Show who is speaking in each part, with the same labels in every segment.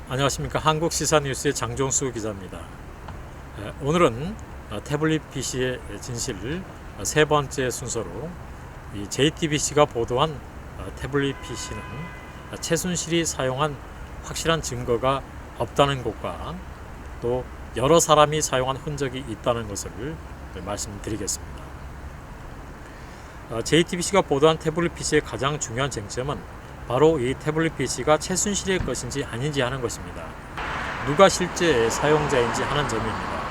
Speaker 1: 안녕하십니까. 한국시사뉴스의 장종수 기자입니다. 오늘은 태블릿 PC의 진실 세 번째 순서로 이 JTBC가 보도한 태블릿 PC는 최순실이 사용한 확실한 증거가 없다는 것과 또 여러 사람이 사용한 흔적이 있다는 것을 말씀드리겠습니다. JTBC가 보도한 태블릿 PC의 가장 중요한 쟁점은 바로 이 태블릿 PC가 최순실의 것인지 아닌지 하는 것입니다. 누가 실제 사용자인지 하는 점입니다.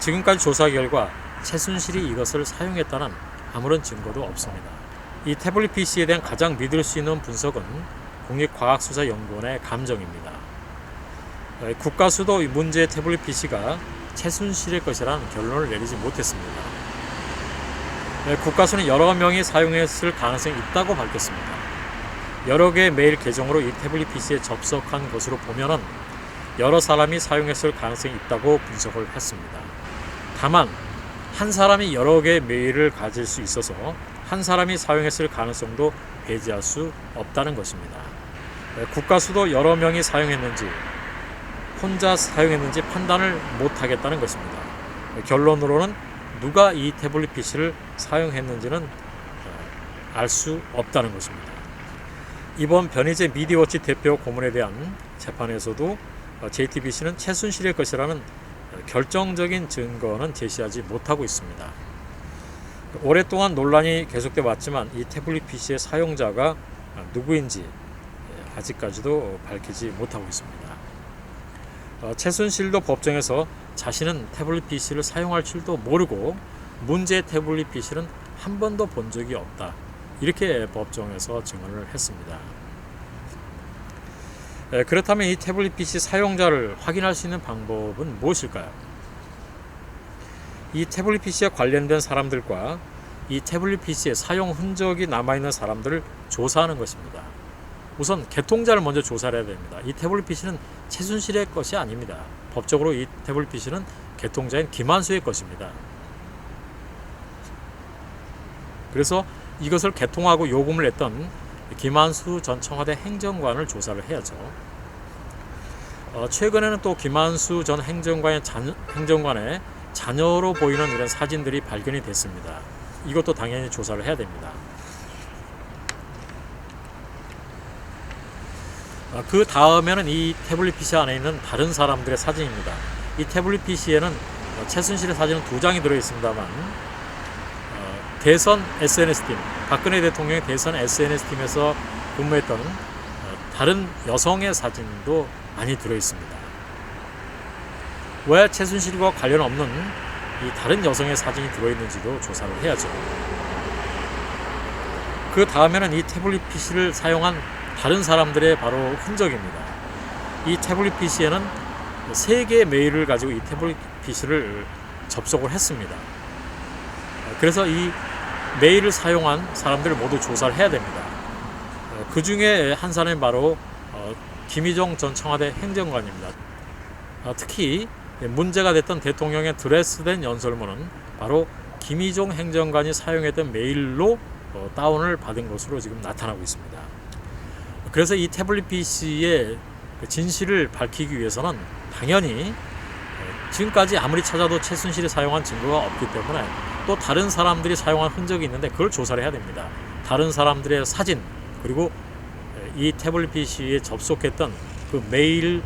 Speaker 1: 지금까지 조사 결과 최순실이 이것을 사용했다는 아무런 증거도 없습니다. 이 태블릿 PC에 대한 가장 믿을 수 있는 분석은 국립과학수사연구원의 감정입니다. 국가수도 문제의 태블릿 PC가 최순실의 것이라는 결론을 내리지 못했습니다. 국가수는 여러 명이 사용했을 가능성이 있다고 밝혔습니다. 여러 개의 메일 계정으로 이 태블릿 PC에 접속한 것으로 보면은 여러 사람이 사용했을 가능성이 있다고 분석을 했습니다. 다만 한 사람이 여러 개의 메일을 가질 수 있어서 한 사람이 사용했을 가능성도 배제할 수 없다는 것입니다. 국가수도 여러 명이 사용했는지 혼자 사용했는지 판단을 못하겠다는 것입니다. 결론으로는 누가 이 태블릿 PC를 사용했는지는 알 수 없다는 것입니다. 이번 변희재 미디어워치 대표 고문에 대한 재판에서도 JTBC는 최순실의 것이라는 결정적인 증거는 제시하지 못하고 있습니다. 오랫동안 논란이 계속돼 왔지만 이 태블릿 PC의 사용자가 누구인지 아직까지도 밝히지 못하고 있습니다. 최순실도 법정에서 자신은 태블릿 PC를 사용할 줄도 모르고 문제의 태블릿 PC는 한 번도 본 적이 없다. 이렇게 법정에서 증언을 했습니다. 그렇다면 이 태블릿 PC 사용자를 확인할 수 있는 방법은 무엇일까요? 이 태블릿 PC에 관련된 사람들과 이 태블릿 PC에 사용 흔적이 남아있는 사람들을 조사하는 것입니다. 우선 개통자를 먼저 조사를 해야 됩니다. 이 태블릿 PC는 최순실의 것이 아닙니다. 법적으로 이 태블릿 PC는 개통자인 김한수의 것입니다. 그래서 이것을 개통하고 요금을 냈던 김한수 전 청와대 행정관을 조사를 해야죠. 최근에는 또 김한수 전 행정관의 자녀로 보이는 이런 사진들이 발견이 됐습니다. 이것도 당연히 조사를 해야 됩니다. 그 다음에는 이 태블릿 PC 안에 있는 다른 사람들의 사진입니다. 이 태블릿 PC에는 최순실의 사진은 2장이 들어있습니다만 대선 SNS팀, 박근혜 대통령의 대선 SNS팀에서 근무했던 다른 여성의 사진도 많이 들어있습니다. 왜 최순실과 관련 없는 이 다른 여성의 사진이 들어있는지도 조사를 해야죠. 그 다음에는 이 태블릿 PC를 사용한 다른 사람들의 바로 흔적입니다. 이 태블릿 PC에는 3개의 메일을 가지고 이 태블릿 PC를 접속을 했습니다. 그래서 이 메일을 사용한 사람들을 모두 조사를 해야 됩니다. 그 중에 한 사람이 바로 김희종 전 청와대 행정관입니다. 특히 문제가 됐던 대통령의 드레스덴 연설문은 바로 김희종 행정관이 사용했던 메일로 다운을 받은 것으로 지금 나타나고 있습니다. 그래서 이 태블릿 PC의 진실을 밝히기 위해서는 당연히 지금까지 아무리 찾아도 최순실이 사용한 증거가 없기 때문에 또 다른 사람들이 사용한 흔적이 있는데 그걸 조사를 해야 됩니다. 다른 사람들의 사진 그리고 이 태블릿 PC에 접속했던 그 메일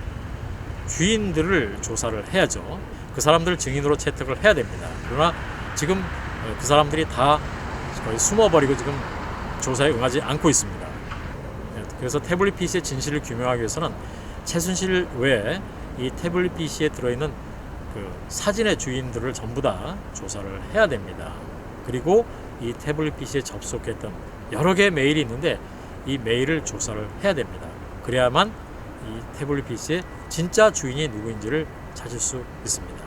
Speaker 1: 주인들을 조사를 해야죠. 그 사람들을 증인으로 채택을 해야 됩니다. 그러나 지금 그 사람들이 다 거의 숨어버리고 지금 조사에 응하지 않고 있습니다. 그래서 태블릿 PC의 진실을 규명하기 위해서는 최순실 외에 이 태블릿 PC에 들어있는 그 사진의 주인들을 전부 다 조사를 해야 됩니다. 그리고 이 태블릿 PC에 접속했던 여러 개의 메일이 있는데 이 메일을 조사를 해야 됩니다. 그래야만 이 태블릿 PC의 진짜 주인이 누구인지를 찾을 수 있습니다.